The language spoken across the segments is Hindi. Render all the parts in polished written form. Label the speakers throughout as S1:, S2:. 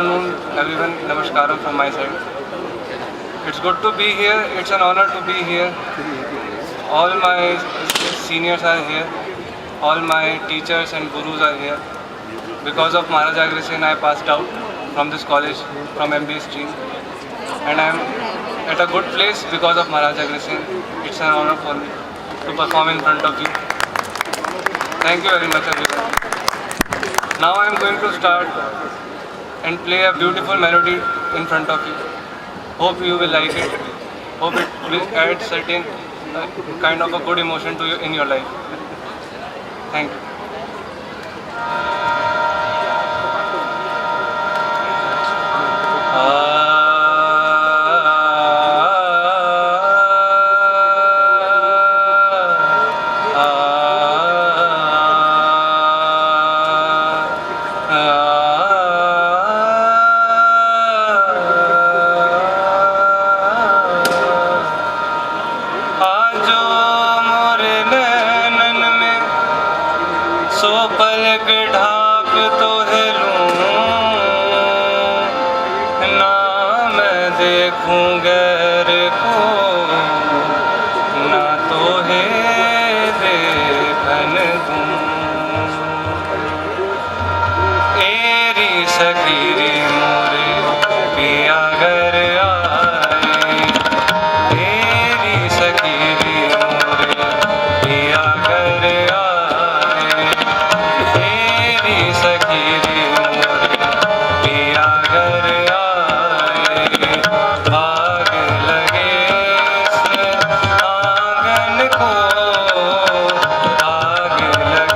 S1: afternoon, everyone. Namaskaram from my side. It's good to be here. It's an honor to be here. All my seniors are here. All my teachers and gurus are here. Because of Maharaj Agreshin, I passed out from this college, from MBA stream. And I am at a good place because of Maharaj Agreshin. It's an honor for me to perform in front of you. Thank you very much, everyone. Now I am going to start and play a beautiful melody in front of you. Hope you will like it. Hope it will add certain kind of a good emotion to you in your life. Thank you. सो पलक ढाक तो हिलूं ना मैं देखूं गैर को ना तो है देखन दूं एरी सखीरी मोरे पिया घर आए एरी सखीरी मोरे पिया घर आए सखीरी मोरे पिया घर आए भाग लगे इस आंगन को भाग लगे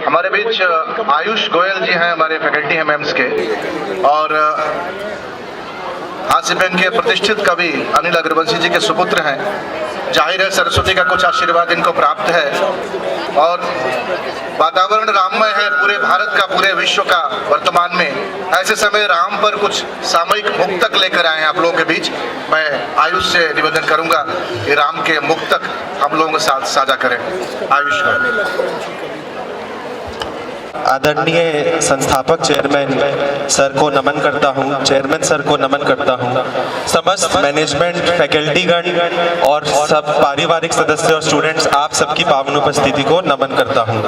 S2: हमारे बीच आयुष गोयल जी हैं, हमारे फैकल्टी हैं मेम्स के, और आसिफेन के प्रतिष्ठित कवि अनिल अग्रवंशी जी के सुपुत्र हैं। जाहिर है सरस्वती का कुछ आशीर्वाद इनको प्राप्त है, और वातावरण राममय है पूरे भारत का, पूरे विश्व का वर्तमान में। ऐसे समय राम पर कुछ सामयिक मुक्तक लेकर आए हैं आप लोगों के बीच। मैं आयुष से निवेदन करूंगा कि राम के मुक्तक हम लोगों के साथ साझा करें। आयुष का।
S3: आदरणीय संस्थापक चेयरमैन सर को नमन करता हूं, चेयरमैन सर को नमन करता हूं, समस्त मैनेजमेंट, फैकल्टीगण और सब पारिवारिक सदस्य और स्टूडेंट्स, आप सबकी पावन उपस्थिति को नमन करता हूं।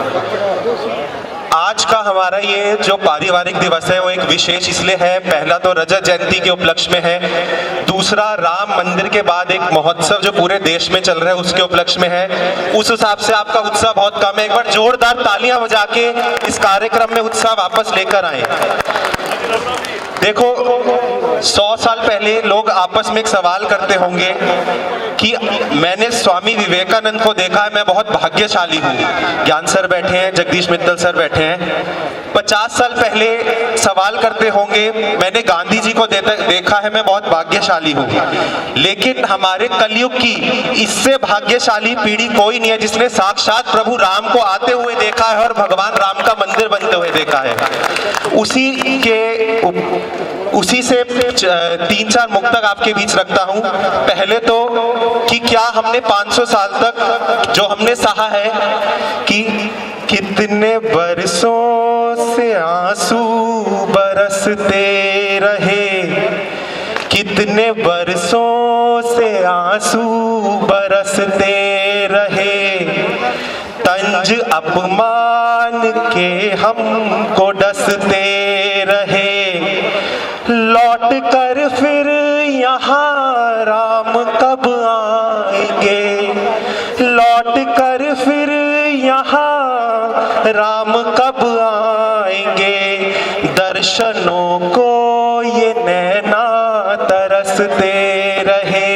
S3: आज का हमारा ये जो पारिवारिक दिवस है वो एक विशेष इसलिए है, पहला तो रजत जयंती के उपलक्ष्य में है, दूसरा राम मंदिर के बाद एक महोत्सव जो पूरे देश में चल रहा है उसके उपलक्ष्य में है। उस हिसाब से आपका उत्साह बहुत कम है। एक बार जोरदार तालियां बजा के इस कार्यक्रम में उत्साह वापस लेकर आए। देखो 100 साल पहले लोग आपस में एक सवाल करते होंगे कि मैंने स्वामी विवेकानंद को देखा है, मैं बहुत भाग्यशाली हूँ। ज्ञान सर बैठे हैं, जगदीश मित्तल सर बैठे हैं। 50 साल पहले सवाल करते होंगे मैंने गांधी जी को देखा है, मैं बहुत भाग्यशाली हूँ। लेकिन हमारे कलयुग की इससे भाग्यशाली पीढ़ी कोई नहीं है जिसने साक्षात प्रभु राम को आते हुए देखा है और भगवान राम का मंदिर बनते हुए देखा है। उसी से 3-4 मुक्तक आपके बीच रखता हूं। पहले तो कि क्या हमने 500 साल तक जो हमने सहा है कि कितने बरसों से आंसू बरसते रहे, कितने बरसों से आंसू बरसते रहे, तंज अपमान के हमको डसते रहे, लौट कर फिर यहाँ राम कब आएंगे, लौट कर फिर यहाँ राम कब आएंगे, दर्शनों को ये नैना तरसते रहे,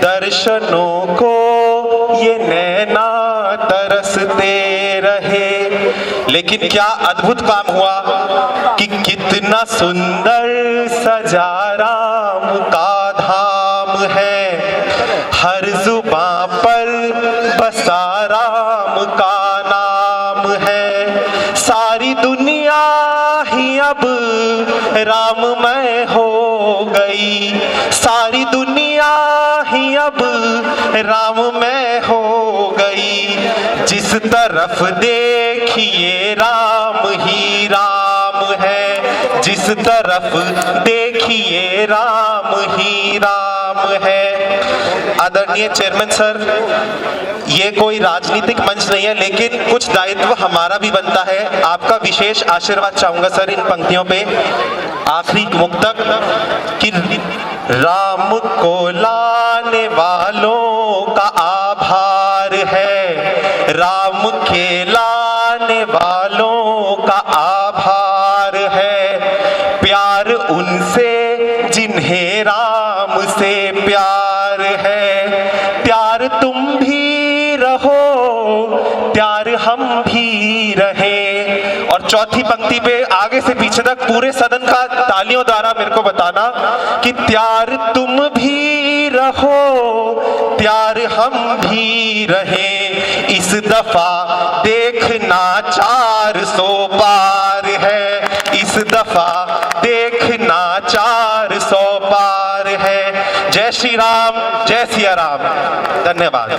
S3: दर्शनों को ये नैना तरसते रहे। लेकिन क्या अद्भुत काम हुआ कि कितना सुंदर सजा राम का धाम है, हर जुबां पर बसा राम का नाम है, सारी दुनिया ही अब राममय हो गई, सारी दुनिया ही अब राममय हो गई, जिस तरफ देखिए राम ही राम है, जिस तरफ देखिए राम ही राम है। आदरणीय चेयरमैन सर, ये कोई राजनीतिक मंच नहीं है, लेकिन कुछ दायित्व हमारा भी बनता है। आपका विशेष आशीर्वाद चाहूंगा सर इन पंक्तियों पे। आखिरी मुक्तक कि राम को लाने वालों का आभार है, राम के लाने वालों का आभार है, प्यार उनसे जिन्हें राम से प्यार है, प्यार तुम भी रहो, प्यार हम भी रहे। और चौथी पंक्ति पे आगे से पीछे तक पूरे सदन का तालियों द्वारा मेरे को बताना कि प्यार तुम भी रहो, प्यार हम भी रहे, इस दफा देखना 400 पार है, इस दफा देखना 400 पार है। जय श्री राम, जय सिया राम। धन्यवाद।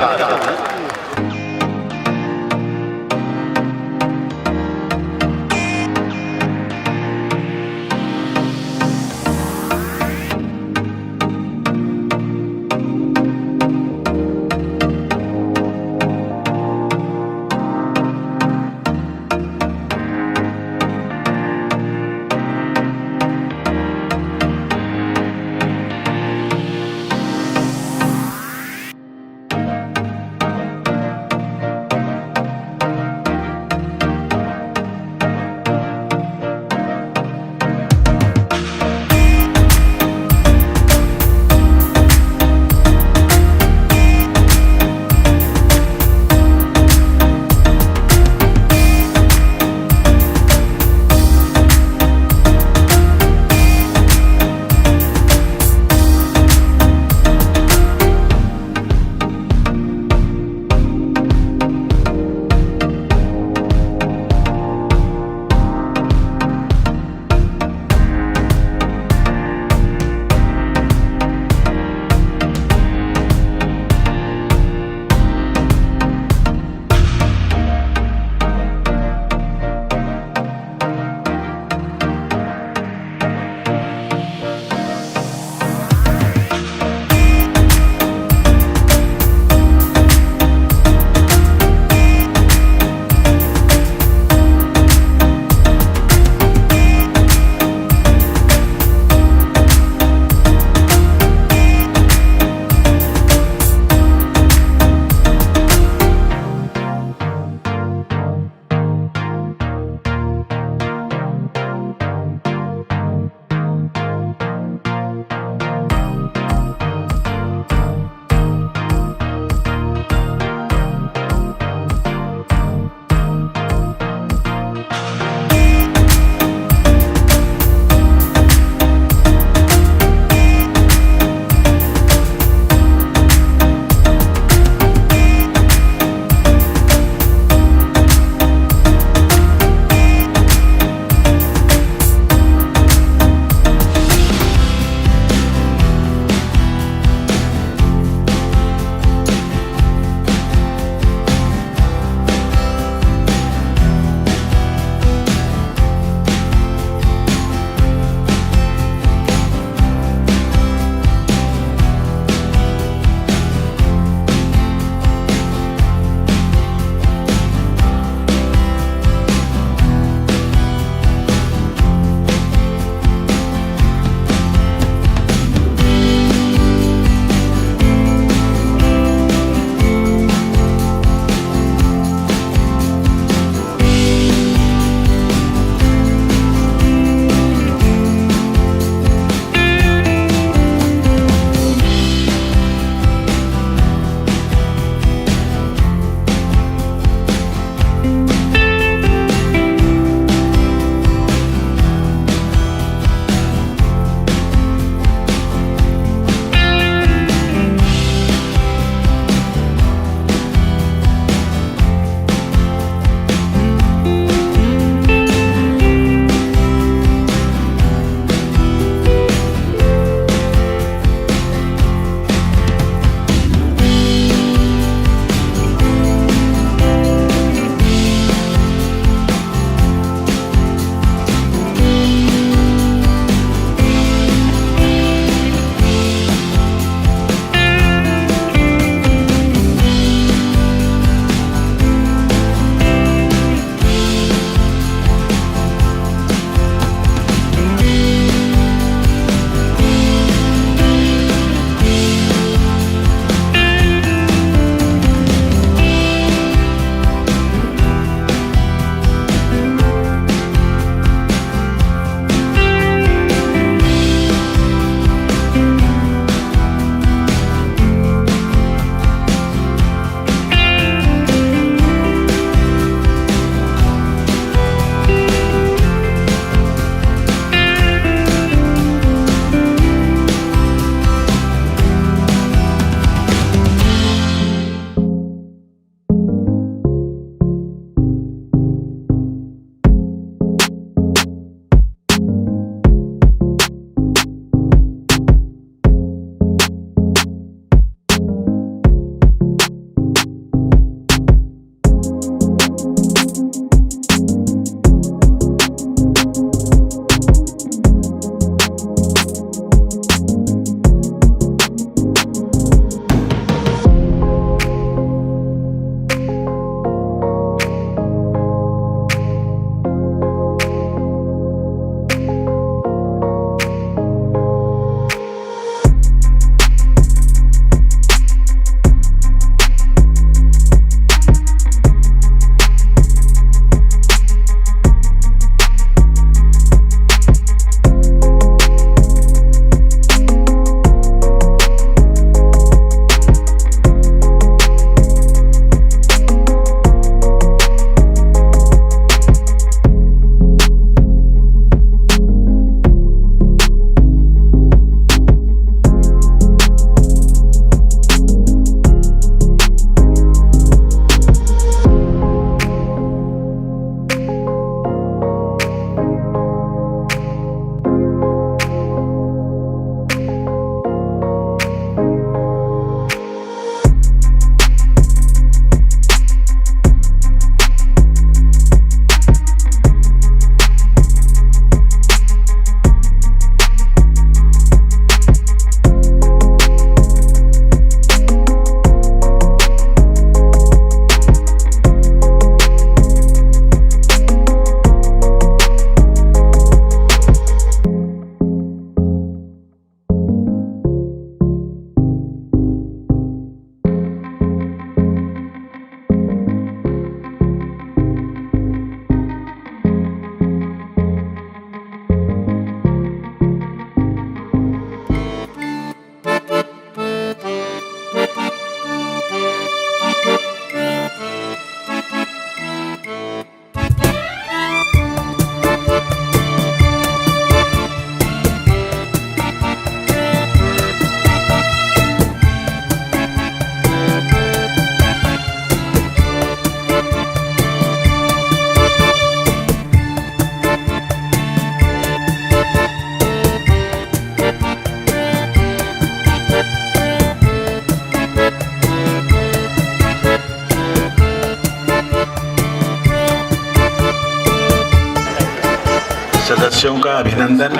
S4: सदस्यों का अभिनंदन।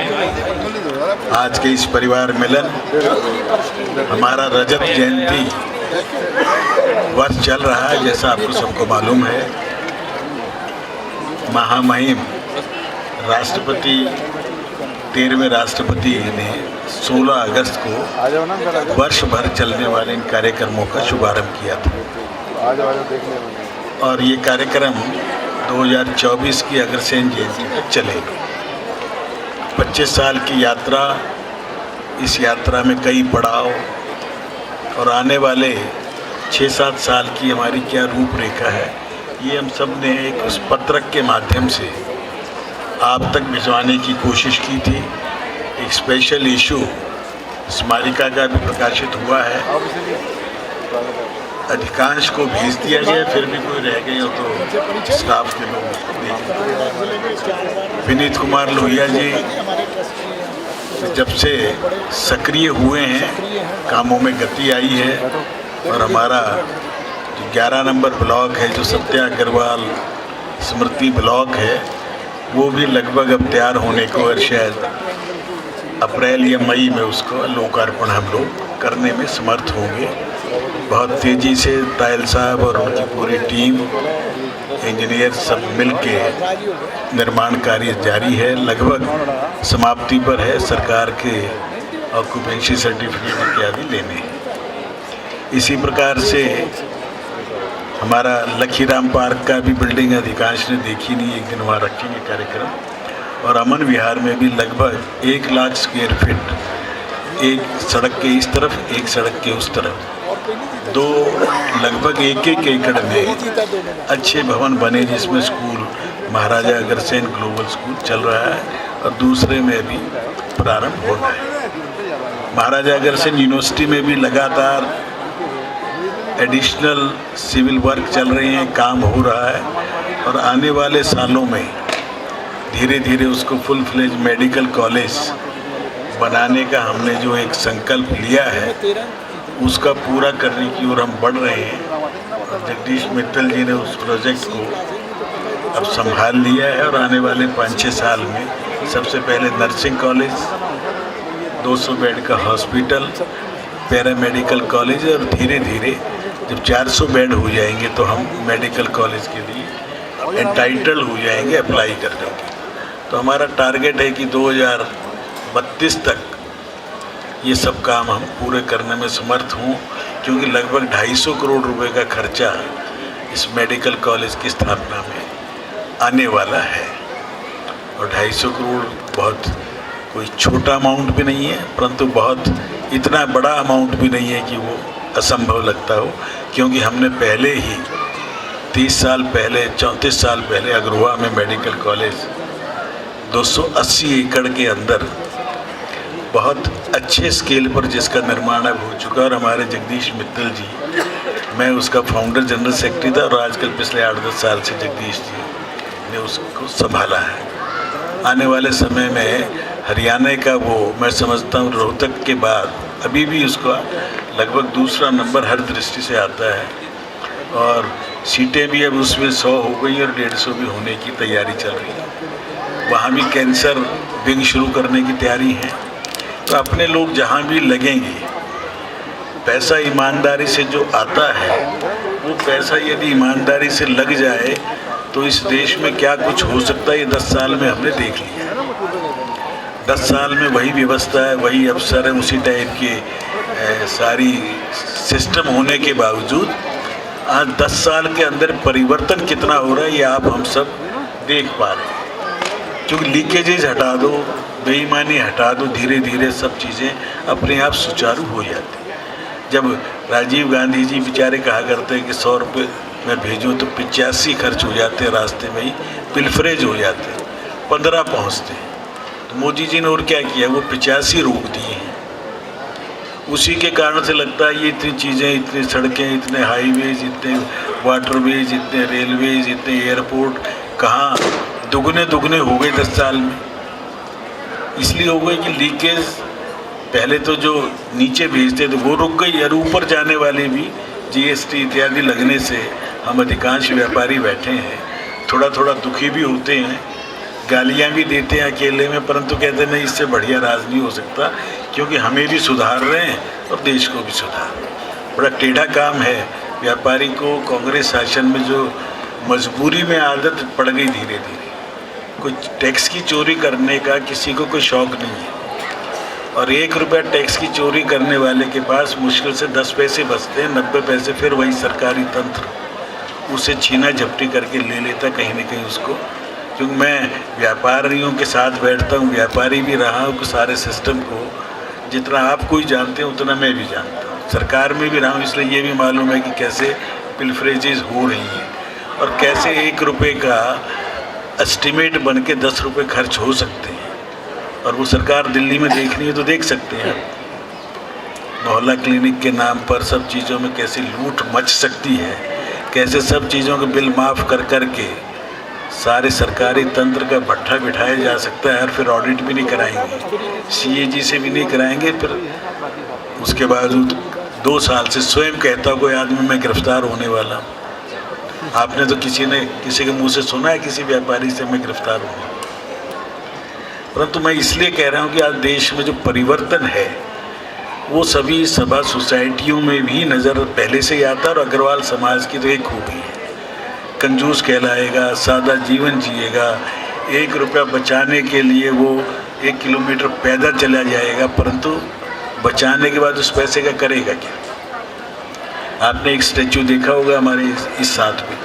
S4: आज के इस परिवार मिलन हमारा रजत जयंती वर्ष चल रहा है, जैसा आपको सबको मालूम है। महामहिम राष्ट्रपति 13वें राष्ट्रपति ने 16 अगस्त को वर्ष भर चलने वाले इन कार्यक्रमों का शुभारंभ किया था और ये कार्यक्रम 2024 की अग्रसेन जयंती तक चलेगा। 25 साल की यात्रा, इस यात्रा में कई पड़ाव और आने वाले 6-7 साल की हमारी क्या रूपरेखा है, ये हम सब ने एक उस पत्रक के माध्यम से आप तक भिजवाने की कोशिश की थी। एक स्पेशल इशू स्मारिका का भी प्रकाशित हुआ है, अधिकांश को भेज दिया गया, फिर भी कोई रह गए हो तो स्टाफ के लोग उसको देखें। विनीत कुमार लोहिया जी जब से सक्रिय हुए हैं, कामों में गति आई है और हमारा जो 11 नंबर ब्लॉक है, जो सत्या अग्रवाल स्मृति ब्लॉक है, वो भी लगभग अब तैयार होने को, और शायद अप्रैल या मई में उसको लोकार्पण हम लोग करने में समर्थ होंगे। बहुत तेज़ी से तायल साहब और उनकी पूरी टीम, इंजीनियर सब मिलके निर्माण कार्य जारी है, लगभग समाप्ति पर है। सरकार के ऑक्यूपेंसी सर्टिफिकेट इत्यादि लेने हैं। इसी प्रकार से हमारा लखीराम पार्क का भी बिल्डिंग अधिकांश ने देखी नहीं, एक दिन वहाँ रखेंगे कार्यक्रम। और अमन विहार में भी लगभग 1 लाख स्क्वायर फीट, एक सड़क के इस तरफ, एक सड़क के उस तरफ, 2 लगभग 1-1 एकड़ में अच्छे भवन बने, जिसमें school Maharaja Agrasen global school चल रहा है और दूसरे में भी प्रारंभ होना है। महाराजा अग्रसेन यूनिवर्सिटी में भी लगातार एडिशनल सिविल वर्क चल रहे हैं, काम हो रहा है और आने वाले सालों में धीरे धीरे उसको फुल फ्लेज मेडिकल कॉलेज बनाने का हमने जो एक संकल्प लिया है, उसका पूरा करने की ओर हम बढ़ रहे हैं। और जगदीश मित्तल जी ने उस प्रोजेक्ट को अब संभाल लिया है और आने वाले 5-6 साल में सबसे पहले नर्सिंग कॉलेज, 200 बेड का हॉस्पिटल, पैरामेडिकल कॉलेज, और धीरे धीरे जब 400 बेड हो जाएंगे तो हम मेडिकल कॉलेज के लिए एंटाइटल हो जाएंगे, अप्लाई कर देंगे। तो हमारा टारगेट है कि 2032 तक ये सब काम हम पूरे करने में समर्थ हों, क्योंकि लगभग 250 करोड़ रुपए का खर्चा इस मेडिकल कॉलेज की स्थापना में आने वाला है। और 250 करोड़ बहुत कोई छोटा अमाउंट भी नहीं है, परंतु बहुत इतना बड़ा अमाउंट भी नहीं है कि वो असंभव लगता हो, क्योंकि हमने पहले ही 30 साल पहले, 34 साल पहले अग्रवा में मेडिकल कॉलेज 280 एकड़ के अंदर बहुत अच्छे स्केल पर जिसका निर्माण अब हो चुका है। और हमारे जगदीश मित्तल जी, मैं उसका फाउंडर जनरल सेक्रेटरी था और आजकल पिछले 8-10 साल से जगदीश जी ने उसको संभाला है। आने वाले समय में हरियाणा का वो, मैं समझता हूँ रोहतक के बाद अभी भी उसका लगभग दूसरा नंबर हर दृष्टि से आता है और सीटें भी अब उसमें 100 हो गई और 150 भी होने की तैयारी चल रही है। वहाँ भी कैंसर विंग शुरू करने की तैयारी है। तो अपने लोग जहाँ भी लगेंगे, पैसा ईमानदारी से जो आता है, वो पैसा यदि ईमानदारी से लग जाए तो इस देश में क्या कुछ हो सकता है, ये 10 साल में हमने देख लिया। 10 साल में वही व्यवस्था है, वही अफसर है, उसी टाइप के सारी सिस्टम होने के बावजूद आज 10 साल के अंदर परिवर्तन कितना हो रहा है, ये आप हम सब देख पा रहे हैं। क्योंकि लीकेजेज हटा दो, बेईमानी हटा दो, धीरे धीरे सब चीज़ें अपने आप सुचारू हो जाती हैं। जब राजीव गांधी जी बेचारे कहा करते हैं कि 100 रुपये मैं भेजूँ तो 85 खर्च हो जाते हैं, रास्ते में ही पिलफरेज हो जाते हैं, 15 पहुँचते हैं। तो मोदी जी ने और क्या किया, वो 85 रोक दिए हैं। उसी के कारण से लगता है ये इतनी चीज़ें, इतनी सड़कें, इतने हाईवेज, इतने वाटरवेज, इतने रेलवेज, इतने एयरपोर्ट कहाँ दुगने हो गए 10 साल में। इसलिए हो गए कि लीकेज पहले तो जो नीचे भेजते थे वो रुक गई, और ऊपर जाने वाले भी जीएसटी इत्यादि लगने से हम अधिकांश व्यापारी बैठे हैं, थोड़ा थोड़ा दुखी भी होते हैं। गालियाँ भी देते हैं अकेले में, परंतु कहते हैं नहीं इससे बढ़िया राज नहीं हो सकता, क्योंकि हमें भी सुधार रहे हैं और देश को भी सुधार रहे हैं। बड़ा टेढ़ा काम है। व्यापारी को कांग्रेस शासन में जो मजबूरी में आदत पड़ गई धीरे धीरे, कोई टैक्स की चोरी करने का किसी को कोई शौक़ नहीं है, और 1 रुपया टैक्स की चोरी करने वाले के पास मुश्किल से 10 पैसे बचते हैं, 90 पैसे फिर वही सरकारी तंत्र उसे छीना झपटी करके ले लेता कहीं न कहीं उसको। क्योंकि मैं व्यापारियों के साथ बैठता हूँ, व्यापारी भी रहा हूँ, सारे सिस्टम को जितना आप कोई जानते हैं उतना मैं भी जानता हूँ, सरकार में भी रहा हूँ, इसलिए ये भी मालूम है कि कैसे पिलफरेजेस हो रही हैं और कैसे 1 रुपये का एस्टिमेट बन के 10 रुपये खर्च हो सकते हैं। और वो सरकार दिल्ली में देखनी है तो देख सकते हैं। मोहल्ला क्लिनिक के नाम पर सब चीज़ों में कैसे लूट मच सकती है, कैसे सब चीज़ों के बिल माफ़ कर कर के सारे सरकारी तंत्र का भट्ठा बिठाया जा सकता है, और फिर ऑडिट भी नहीं कराएंगे, CAG से भी नहीं कराएंगे। फिर उसके बावजूद 2 साल से स्वयं कहता कोई आदमी मैं गिरफ्तार होने वाला। आपने तो किसी के मुंह से सुना है किसी व्यापारी से मैं गिरफ्तार हूँ? परंतु मैं इसलिए कह रहा हूँ कि आज देश में जो परिवर्तन है वो सभी सभा सोसाइटियों में भी नज़र पहले से ही आता है। और अग्रवाल समाज की तो एक खूबी है, कंजूस कहलाएगा, सादा जीवन जिएगा, 1 रुपया बचाने के लिए वो 1 किलोमीटर पैदल चला जाएगा, परंतु बचाने के बाद उस पैसे का करेगा क्या? आपने एक स्टैचू देखा होगा हमारे इस साथ में,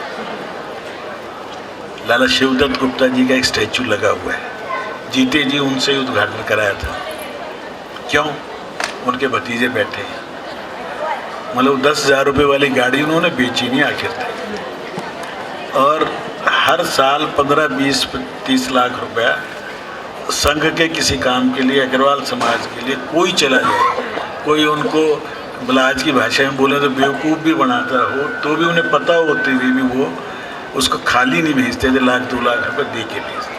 S4: लाला शिवदत्त गुप्ता जी का एक स्टैचू लगा हुआ है। जीते जी उनसे ही उद्घाटन कराया था। क्यों? उनके भतीजे बैठे हैं। मतलब 10,000 रुपये वाली गाड़ी उन्होंने बेची नहीं आखिर तक। और हर साल 15, 20, 30 लाख रुपया संघ के किसी काम के लिए, अग्रवाल समाज के लिए कोई चला जाए, कोई उनको आज की भाषा में बोले तो बेवकूफ़ भी बनाता हो, तो भी उन्हें पता होते हुए भी वो उसको खाली नहीं भेजते थे, 1 लाख 2 लाख रुपये दे के भेजते।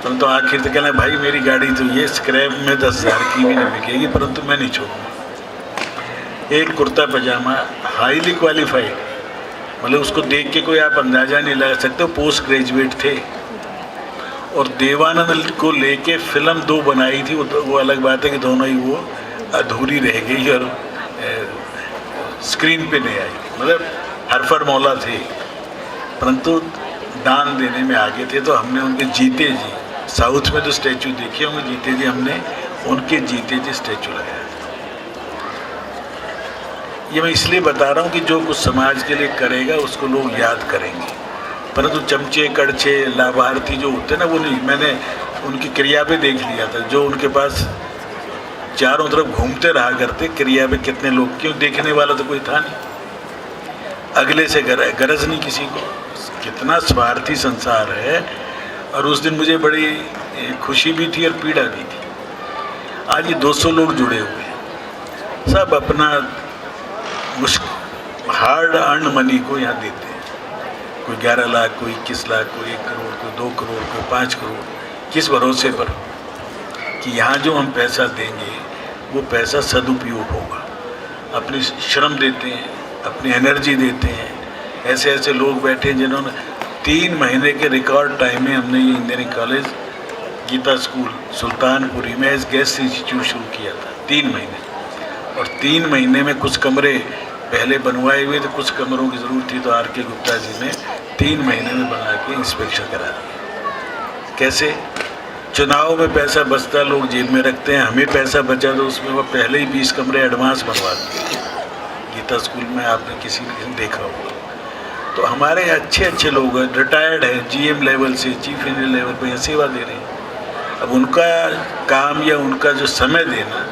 S4: परंतु आखिर तक कहना भाई मेरी गाड़ी तो ये स्क्रैप में 10,000 की भी नहीं बिकेगी, परंतु मैं नहीं छोड़ूंगा। एक कुर्ता पजामा हाईली क्वालिफाइड, मतलब उसको देख के कोई आप अंदाज़ा नहीं लगा सकते, पोस्ट ग्रेजुएट थे। और देवानंद को लेके फिल्म 2 बनाई थी, वो अलग बात है कि दोनों ही वो अधूरी रह गई और स्क्रीन पे नहीं आई। मतलब हरफर मौला थे, परंतु दान देने में आगे थे। तो हमने उनके जीते जी, साउथ में तो स्टैचू देखे होंगे जीते जी, हमने उनके जीते जी स्टैचू लगाया। ये मैं इसलिए बता रहा हूँ कि जो कुछ समाज के लिए करेगा उसको लोग याद करेंगे, परंतु चमचे कड़छे लाभार्थी जो होते हैं ना, वो नहीं। मैंने उनकी क्रिया पे देख लिया था, जो उनके पास चारों तरफ घूमते रहा करते, क्रिया पे कितने लोग, क्यों देखने वाला तो कोई था नहीं, अगले से गरज नहीं किसी को। कितना स्वार्थी संसार है। और उस दिन मुझे बड़ी खुशी भी थी और पीड़ा भी थी। आज ये 200 लोग जुड़े हुए हैं, सब अपना हार्ड अर्न मनी को यहाँ देते हैं। कोई 11 लाख, कोई 21 लाख, कोई 1 करोड़, कोई 2 करोड़, कोई 5 करोड़। किस भरोसे पर कि यहाँ जो हम पैसा देंगे वो पैसा सदुपयोग होगा। अपनी श्रम देते हैं, अपनी एनर्जी देते हैं। ऐसे ऐसे लोग बैठे हैं जिन्होंने 3 महीने के रिकॉर्ड टाइम में हमने ये engineering college Geeta school Sultanpuri में एज गेस्ट इंस्टीट्यूट शुरू किया था। 3 महीने, और 3 महीने में कुछ कमरे पहले बनवाए हुए थे, कुछ कमरों की ज़रूरत थी, तो RK गुप्ता जी ने 3 महीने में बना के इंस्पेक्शन करा दिया। कैसे? चुनाव में पैसा बचता लोग जेब में रखते हैं, हमें पैसा बचा तो उसमें वो पहले ही 20 कमरे एडवांस बनवा दिए। गीता स्कूल में आपने किसी ने देखा होगा। तो हमारे अच्छे अच्छे लोग हैं, रिटायर्ड हैं, GM लेवल से चीफ इंजीनियर लेवल पर सेवा दे रहे हैं। अब उनका काम या उनका जो समय देना,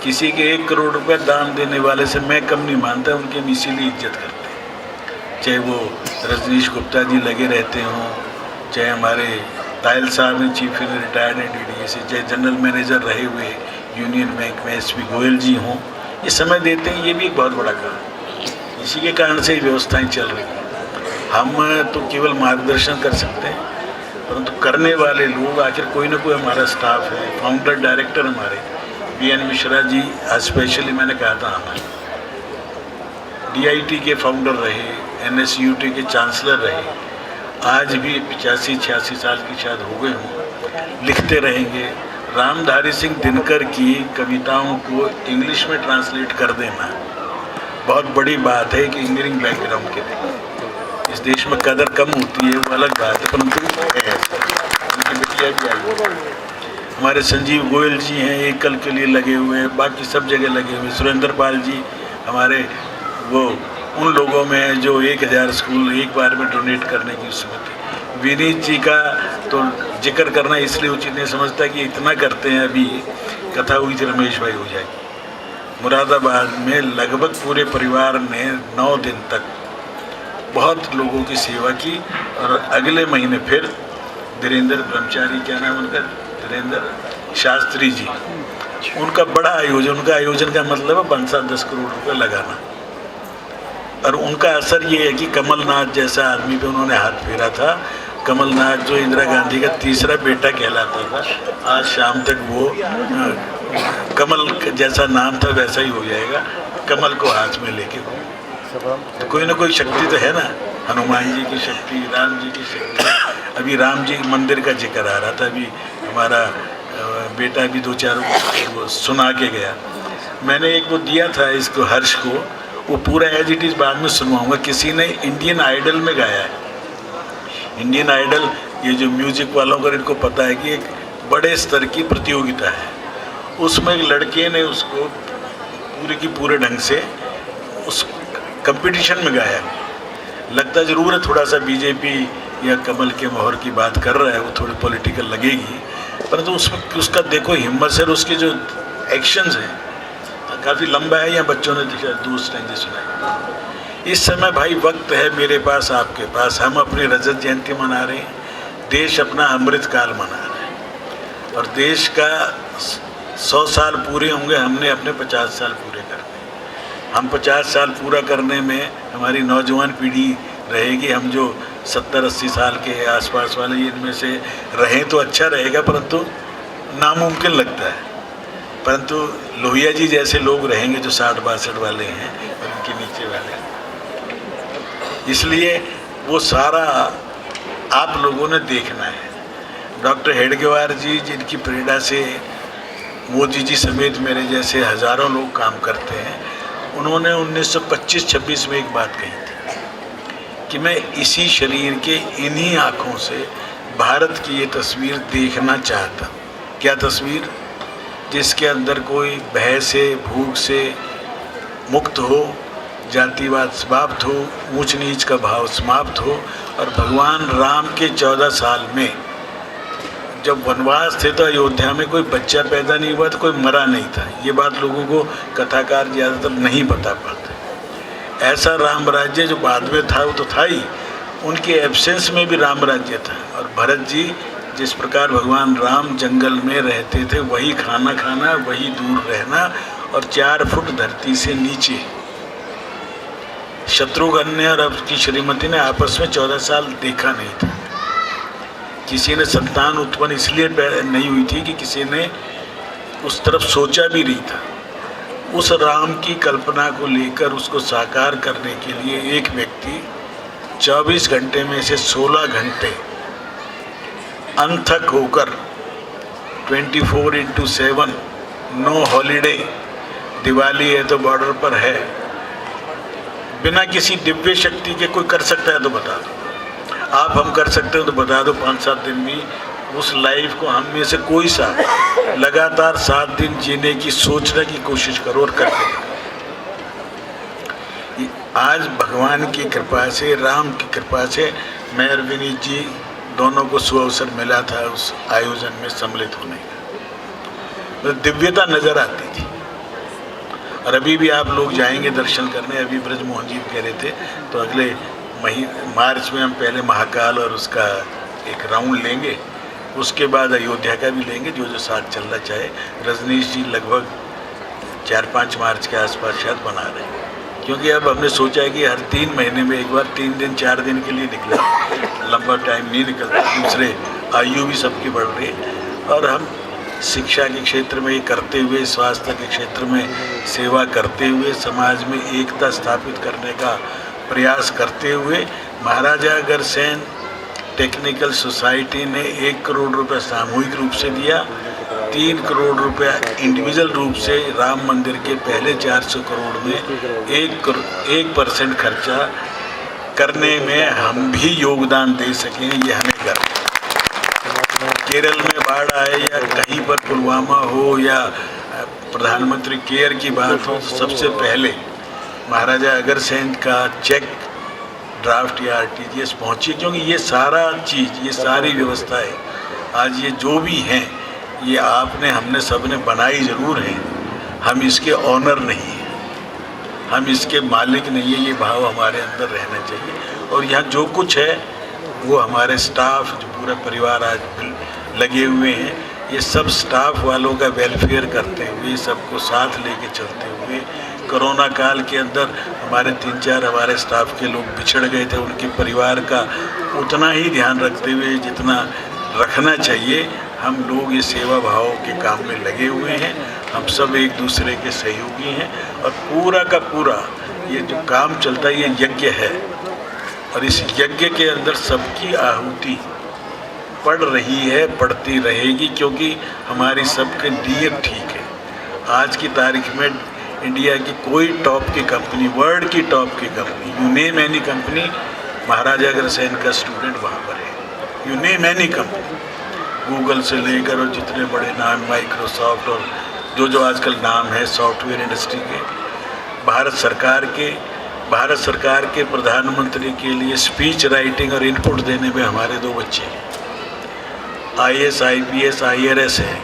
S4: किसी के 1 करोड़ रुपये दान देने वाले से मैं कम नहीं मानता, उनकी हम इसीलिए इज्जत करते हैं। चाहे वो रजनीश गुप्ता जी लगे रहते हों, चाहे हमारे तायल साहब हैं चीफ इंजीनियर रिटायर्ड हैं DDA से, चाहे जनरल मैनेजर रहे हुए यूनियन बैंक में SP गोयल जी हों, ये समय देते हैं। ये भी एक बहुत बड़ा काम है, इसी के कारण से व्यवस्थाएँ चल रही हैं। हम तो केवल मार्गदर्शन कर सकते हैं, परंतु करने वाले लोग, आखिर कोई ना कोई हमारा स्टाफ है। फाउंडर डायरेक्टर हमारे BN मिश्रा जी, स्पेशली मैंने कहा था, हमारे DIT के फाउंडर रहे, NSUT के चांसलर रहे, आज भी 85-86 साल की शायद हो गए हों, लिखते रहेंगे। रामधारी सिंह दिनकर की कविताओं को इंग्लिश में ट्रांसलेट कर देना बहुत बड़ी बात है कि इंजीनियरिंग बैकग्राउंड के लिए इस देश में कदर कम होती है, वो अलग बात है, परंतु है ऐसा। उनकी बिटिया भी आई। हमारे संजीव गोयल जी हैं, एकल के लिए लगे हुए हैं, बाकी सब जगह लगे हुए हैं। सुरेंद्र पाल जी हमारे वो उन लोगों में हैं जो 1000 स्कूल एक बार में डोनेट करने की उसमें थे। विनीत जी का तो जिक्र करना इसलिए उचित नहीं समझता कि इतना करते हैं। अभी कथा हुई थी रमेश भाई हो जाएगी। मुरादाबाद में लगभग पूरे परिवार ने 9 दिन तक बहुत लोगों की सेवा की और अगले महीने फिर धीरेन्द्र ब्रह्मचारी, क्या नाम उनका, धीरेन्द्र शास्त्री जी, उनका बड़ा आयोजन, उनका आयोजन का मतलब है 5-10 करोड़ रुपये लगाना। और उनका असर ये है कि कमलनाथ जैसा आदमी पे उन्होंने हाथ फेरा था। कमलनाथ जो इंदिरा गांधी का तीसरा बेटा कहलाता था, आज शाम तक वो कमल जैसा नाम था वैसा ही हो जाएगा, कमल को हाथ में लेके। तो कोई ना कोई शक्ति तो है ना, हनुमान जी की शक्ति, राम जी की शक्ति। अभी राम जी मंदिर का जिक्र आ रहा था, अभी हमारा बेटा भी 2-4 वो सुना के गया। मैंने एक वो दिया था इसको, हर्ष को, वो पूरा एज इट इज़ बाद में सुनवाऊंगा। किसी ने इंडियन आइडल में गाया है। इंडियन आइडल ये जो म्यूजिक वालों का इनको पता है कि एक बड़े स्तर की प्रतियोगिता है। उसमें एक लड़के ने उसको पूरे की पूरे ढंग से उस कंपटीशन में गाया। लगता ज़रूर है थोड़ा सा बीजेपी या कमल के मोहर की बात कर रहा है, वो थोड़ी पॉलिटिकल लगेगी, परंतु उसमें उसका देखो हिम्मत से, उसके जो एक्शंस हैं काफ़ी लंबा है। या बच्चों ने दूसरे स्टैंजे सुनाए। इस समय भाई वक्त है मेरे पास, आपके पास। हम अपनी रजत जयंती मना रहे हैं, देश अपना अमृत काल मना रहा है और देश का 100 साल पूरे होंगे, हमने अपने 50 साल पूरे करने। हम 50 साल पूरा करने में हमारी नौजवान पीढ़ी रहेगी। हम जो 70-80 साल के आसपास वाले इनमें से रहें तो अच्छा रहेगा, परंतु नामुमकिन लगता है। परंतु लोहिया जी जैसे लोग रहेंगे जो 60-62 वाले हैं और उनके नीचे वाले, इसलिए वो सारा आप लोगों ने देखना है। डॉक्टर हेडगेवार जी जिनकी प्रेरणा से मोदी जी समेत मेरे जैसे हज़ारों लोग काम करते हैं, उन्होंने 1925-26 में एक बात कही थी कि मैं इसी शरीर के इन्हीं आँखों से भारत की ये तस्वीर देखना चाहता। क्या तस्वीर? जिसके अंदर कोई भय से, भूख से मुक्त हो, जातिवाद समाप्त हो, ऊंच नीच का भाव समाप्त हो। और भगवान राम के 14 साल में जब वनवास थे तो अयोध्या में कोई बच्चा पैदा नहीं हुआ, तो कोई मरा नहीं था। ये बात लोगों को कथाकार ज़्यादातर नहीं बता पाते। ऐसा राम राज्य जो बाद में था वो तो था ही, उनके एब्सेंस में भी राम राज्य था। और भरत जी जिस प्रकार भगवान राम जंगल में रहते थे, वही खाना खाना, वही दूर रहना और 4 फुट धरती से नीचे। शत्रुघ्न ने और उसकी श्रीमती ने आपस में 14 साल देखा नहीं था। किसी ने संतान उत्पन्न इसलिए नहीं हुई थी कि किसी ने उस तरफ सोचा भी नहीं था। उस राम की कल्पना को लेकर उसको साकार करने के लिए एक व्यक्ति 24 घंटे में से 16 घंटे अनथक होकर 24/7 नो हॉलीडे, दिवाली है तो बॉर्डर पर है, बिना किसी दिव्य शक्ति के कोई कर सकता है तो बता दो। आप हम कर सकते हो तो बता दो। 5-7 दिन भी उस लाइफ को हम में से कोई सा लगातार 7 दिन जीने की सोचने की कोशिश करो और करके देखो। आज भगवान की कृपा से, राम की कृपा से मैं और विनीत जी दोनों को सुअवसर मिला था उस आयोजन में सम्मिलित होने का। तो दिव्यता नज़र आती थी। और अभी भी आप लोग जाएंगे दर्शन करने। अभी ब्रजमोहन जी कह रहे थे तो अगले मार्च में हम पहले महाकाल और उसका एक राउंड लेंगे, उसके बाद अयोध्या का भी लेंगे, जो साथ चलना चाहे। रजनीश जी लगभग 4-5 मार्च के आसपास शायद बना रहे हैं, क्योंकि अब हमने सोचा है कि हर 3 महीने में एक बार 3 दिन 4 दिन के लिए निकले, लंबा टाइम नहीं निकलता। दूसरे आयु भी सबकी बढ़ रही है और हम शिक्षा के क्षेत्र में ये करते हुए, स्वास्थ्य के क्षेत्र में सेवा करते हुए, समाज में एकता स्थापित करने का प्रयास करते हुए, महाराजा अग्रसेन टेक्निकल सोसाइटी ने 1 करोड़ रुपए सामूहिक रूप से दिया, 3 करोड़ रुपया इंडिविजुअल रूप से राम मंदिर के पहले 400 करोड़ में 1% खर्चा करने में हम भी योगदान दे सकें, ये हमें गर्व है। केरल में बाढ़ आए या कहीं पर पुलवामा हो या प्रधानमंत्री केयर की बात हो, तो सबसे पहले महाराजा अग्रसेन का चेक ड्राफ्ट या आरटीजीएस पहुंची, क्योंकि ये सारा चीज़, ये सारी व्यवस्थाएं आज ये जो भी हैं, ये आपने हमने सब ने बनाई ज़रूर है, हम इसके ऑनर नहीं हैं, हम इसके मालिक नहीं है, ये भाव हमारे अंदर रहना चाहिए। और यहाँ जो कुछ है वो हमारे स्टाफ, जो पूरा परिवार आज लगे हुए हैं, ये सब स्टाफ वालों का वेलफेयर करते हुए, सबको साथ लेके चलते हुए, कोरोना काल के अंदर हमारे 3-4 हमारे स्टाफ के लोग बिछड़ गए थे, उनके परिवार का उतना ही ध्यान रखते हुए जितना रखना चाहिए, हम लोग ये सेवा भाव के काम में लगे हुए हैं। हम सब एक दूसरे के सहयोगी हैं और पूरा का पूरा ये जो काम चलता है ये यज्ञ है, और इस यज्ञ के अंदर सबकी आहुति पड़ रही है, पड़ती रहेगी, क्योंकि हमारी सबकी नीयत ठीक है। आज की तारीख में इंडिया की कोई टॉप की कंपनी, वर्ल्ड की टॉप की company, you name any company, Maharaja Agrasen का स्टूडेंट वहाँ पर है। You name any company, Google से लेकर और जितने बड़े नाम, माइक्रोसॉफ्ट और जो आजकल नाम है सॉफ्टवेयर इंडस्ट्री के, भारत सरकार के प्रधानमंत्री के लिए स्पीच राइटिंग और इनपुट देने में हमारे 2 बच्चे हैं, IAS, IPS, IRS हैं।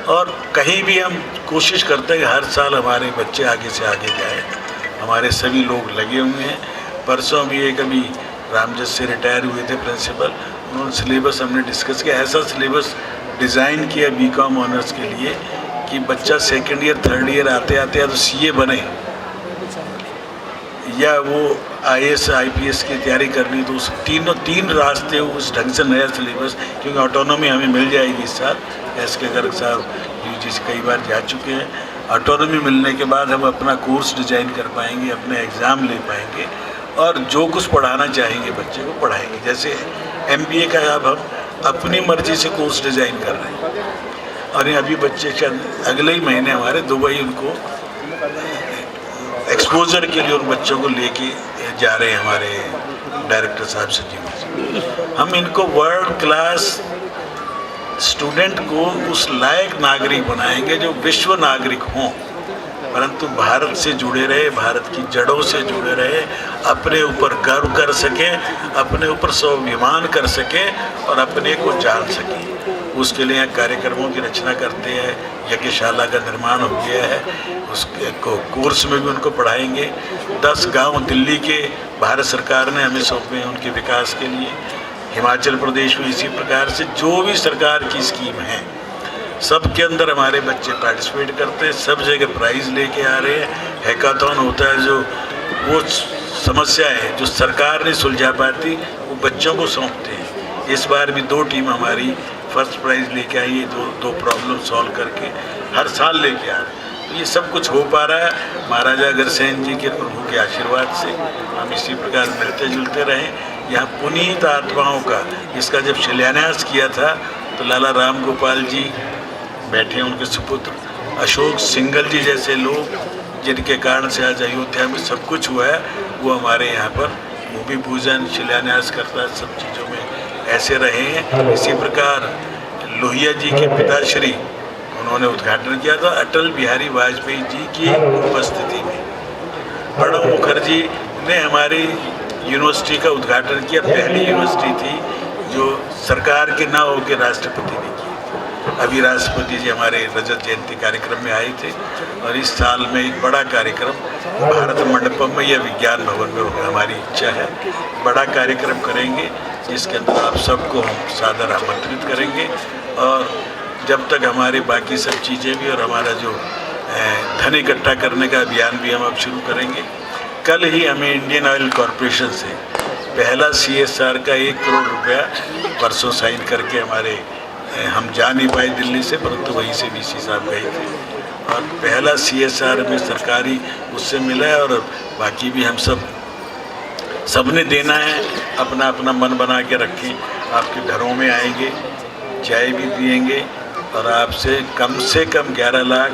S4: और कहीं भी हम कोशिश करते हैं कि हर साल हमारे बच्चे आगे से आगे जाए, हमारे सभी लोग लगे हुए हैं। परसों भी एक अभी रामजस से रिटायर हुए थे प्रिंसिपल, उन्होंने सिलेबस हमने डिस्कस किया, ऐसा सिलेबस डिज़ाइन किया BCom ऑनर्स के लिए कि बच्चा 2nd ईयर 3rd ईयर आते आते या तो CA बने या वो IAS IPS की तैयारी करनी, तो उस तीन रास्ते उस ढंग से नया सिलेबस, क्योंकि ऑटोनॉमी हमें मिल जाएगी इस साल, SK गर्ग साहब UG से कई बार जा चुके हैं। ऑटोनॉमी मिलने के बाद हम अपना कोर्स डिज़ाइन कर पाएंगे, अपने एग्ज़ाम ले पाएंगे और जो कुछ पढ़ाना चाहेंगे बच्चे को पढ़ाएंगे। जैसे MBA का अब हम अपनी मर्ज़ी से कोर्स डिज़ाइन कर रहे हैं, और ये अभी बच्चे अगले ही महीने हमारे दुबई उनको एक्सपोजर के लिए उन बच्चों को लेके जा रहे हैं हमारे डायरेक्टर साहब संजीव जी। हम इनको वर्ल्ड क्लास स्टूडेंट को उस लायक नागरिक बनाएंगे जो विश्व नागरिक हों, परंतु भारत से जुड़े रहे, भारत की जड़ों से जुड़े रहे, अपने ऊपर गर्व कर सकें, अपने ऊपर स्वाभिमान कर सकें और अपने को जान सकें। उसके लिए कार्यक्रमों की रचना करते हैं, यज्ञशाला का निर्माण हो गया है, उसके कोर्स में भी उनको पढ़ाएंगे। 10 गांव दिल्ली के भारत सरकार ने हमें सौंपे हैं उनके विकास के लिए। हिमाचल प्रदेश में इसी प्रकार से जो भी सरकार की स्कीम है सब के अंदर हमारे बच्चे पार्टिसिपेट करते हैं, सब जगह प्राइज़ लेके आ रहे हैं। हैकाथॉन होता है, जो वो समस्याएं जो सरकार नहीं सुलझा पाती वो बच्चों को सौंपते हैं। इस बार भी 2 टीम हमारी फर्स्ट प्राइज़ लेके आई है, दो प्रॉब्लम सॉल्व करके हर साल लेके आ रहे हैं। तो ये सब कुछ हो पा रहा है महाराजा अग्रसेन जी के प्रभु के आशीर्वाद से। हम इसी प्रकार मिलते जुलते रहें। यहाँ पुनीत आत्माओं का इसका जब शिलान्यास किया था तो लाला राम गोपाल जी बैठे, उनके सुपुत्र अशोक सिंघल जी जैसे लोग जिनके कारण से आज अयोध्या में सब कुछ हुआ है, वो हमारे यहाँ पर भूमि पूजन शिलान्यास करता सब चीज़ों में ऐसे रहे हैं। इसी प्रकार लोहिया जी के पिताश्री उन्होंने उद्घाटन किया था अटल बिहारी वाजपेयी जी की उपस्थिति में। प्रणब मुखर्जी ने हमारी यूनिवर्सिटी का उद्घाटन किया, पहली यूनिवर्सिटी थी जो सरकार के ना होकर राष्ट्रपति ने की। अभी राष्ट्रपति जी हमारे रजत जयंती कार्यक्रम में आए थे और इस साल में एक बड़ा कार्यक्रम भारत मंडपम में या विज्ञान भवन में होगा। हमारी इच्छा है बड़ा कार्यक्रम करेंगे जिसके अंदर आप सबको हम सादर आमंत्रित करेंगे, और जब तक हमारे बाकी सब चीज़ें भी और हमारा जो धन इकट्ठा करने का अभियान भी हम अब शुरू करेंगे। कल ही हमें इंडियन ऑयल कॉरपोरेशन से पहला CSR का 1 करोड़ रुपया परसों साइन करके हम जा नहीं पाए दिल्ली से, परंतु वहीं से VC साहब गए थे और पहला CSR में सरकारी उससे मिला है। और बाकी भी हम सब सबने देना है, अपना अपना मन बना के रखें। आपके घरों में आएंगे, चाय भी पिएंगे और आपसे कम 11 लाख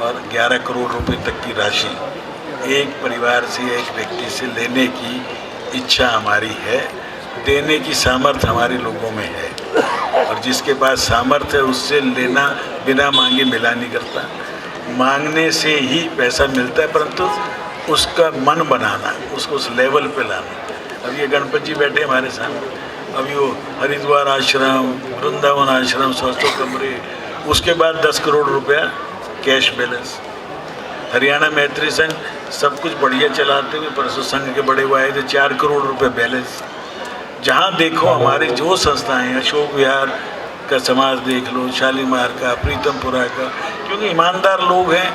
S4: और 11 करोड़ रुपए तक की राशि एक परिवार से, एक व्यक्ति से लेने की इच्छा हमारी है। देने की सामर्थ्य हमारे लोगों में है और जिसके पास सामर्थ्य है उससे लेना बिना मांगे मिला नहीं करता। मांगने से ही पैसा मिलता है, परंतु उसका मन बनाना, उसको उस लेवल पे लाना। अब ये गणपति जी बैठे हमारे सामने, अभी वो हरिद्वार आश्रम, वृंदावन आश्रम, 100 कमरे, उसके बाद 10 करोड़ रुपया कैश बैलेंस। हरियाणा मैत्री संघ सब कुछ बढ़िया चलाते हुए परसों संघ के बड़े हुए आए थे, 4 करोड़ रुपए बैलेंस। जहाँ देखो हमारी जो संस्थाएं हैं, अशोक विहार का समाज देख लो, शालीमार का, प्रीतमपुरा का, क्योंकि ईमानदार लोग हैं।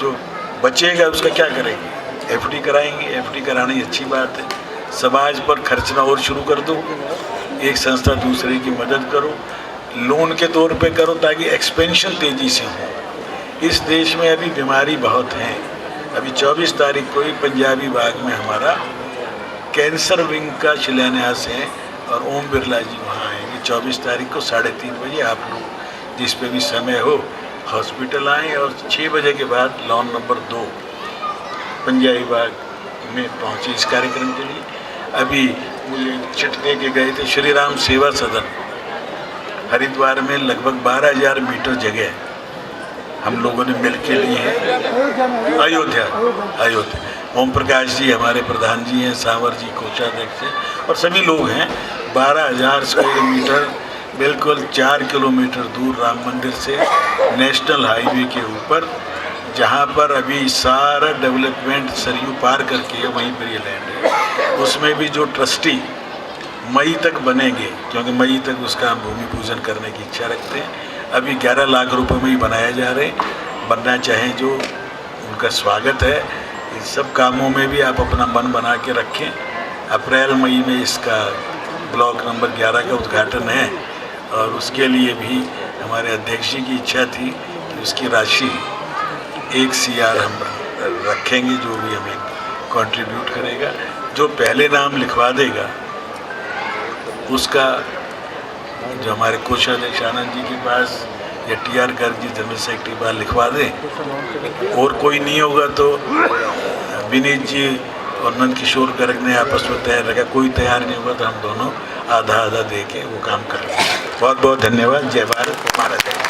S4: जो बचेगा उसका क्या करेंगे? एफडी कराएंगे। एफडी करानी अच्छी बात है। समाज पर खर्चना और शुरू कर दो, एक संस्था दूसरे की मदद करो, लोन के तौर पे करो ताकि एक्सपेंशन तेज़ी से हो। इस देश में अभी बीमारी बहुत है। अभी 24 तारीख को ही पंजाबी बाग में हमारा कैंसर विंग का शिलान्यास है और ओम बिरला जी वहाँ आएंगे 24 तारीख को 3:30 बजे। आप लोग जिस पे भी समय हो हॉस्पिटल आएँ और 6 बजे के बाद लॉन नंबर 2 पंजाबी बाग में पहुँचे इस कार्यक्रम के लिए। अभी मुझे चिट दे के गए थे श्री राम सेवा सदन हरिद्वार में, लगभग 12,000 मीटर जगह हम लोगों ने मिल के लिए है। अयोध्या ओम प्रकाश जी हमारे प्रधान जी हैं, सावर जी कोषाध्यक्ष हैं और सभी लोग हैं। 12,000 स्क्वायर मीटर, बिल्कुल 4 किलोमीटर दूर राम मंदिर से नेशनल हाईवे के ऊपर, जहाँ पर अभी सारा डेवलपमेंट सरयू पार करके है, वहीं पर ये लैंड है। उसमें भी जो ट्रस्टी मई तक बनेंगे, क्योंकि मई तक उसका हम भूमि पूजन करने की इच्छा रखते हैं। अभी 11 लाख रुपए में ही बनाया जा रहे, बनना चाहें जो उनका स्वागत है। इन सब कामों में भी आप अपना मन बना के रखें। अप्रैल मई में इसका ब्लॉक नंबर 11 का उद्घाटन है और उसके लिए भी हमारे अध्यक्ष जी की इच्छा थी कि उसकी राशि 1 CR हम रखेंगे, जो भी हमें कंट्रीब्यूट करेगा। जो पहले नाम लिखवा देगा उसका, जो हमारे कोषाध्यक्ष आनंद जी के पास या TR Garg ji general secretary बार लिखवा दें, और कोई नहीं होगा तो विनीत जी और नंद किशोर गर्ग ने आपस में तय रखा, कोई तैयार नहीं होगा तो हम दोनों आधा आधा दे के वो काम कर रहे हैं। बहुत बहुत धन्यवाद। जय भारत, महाराज।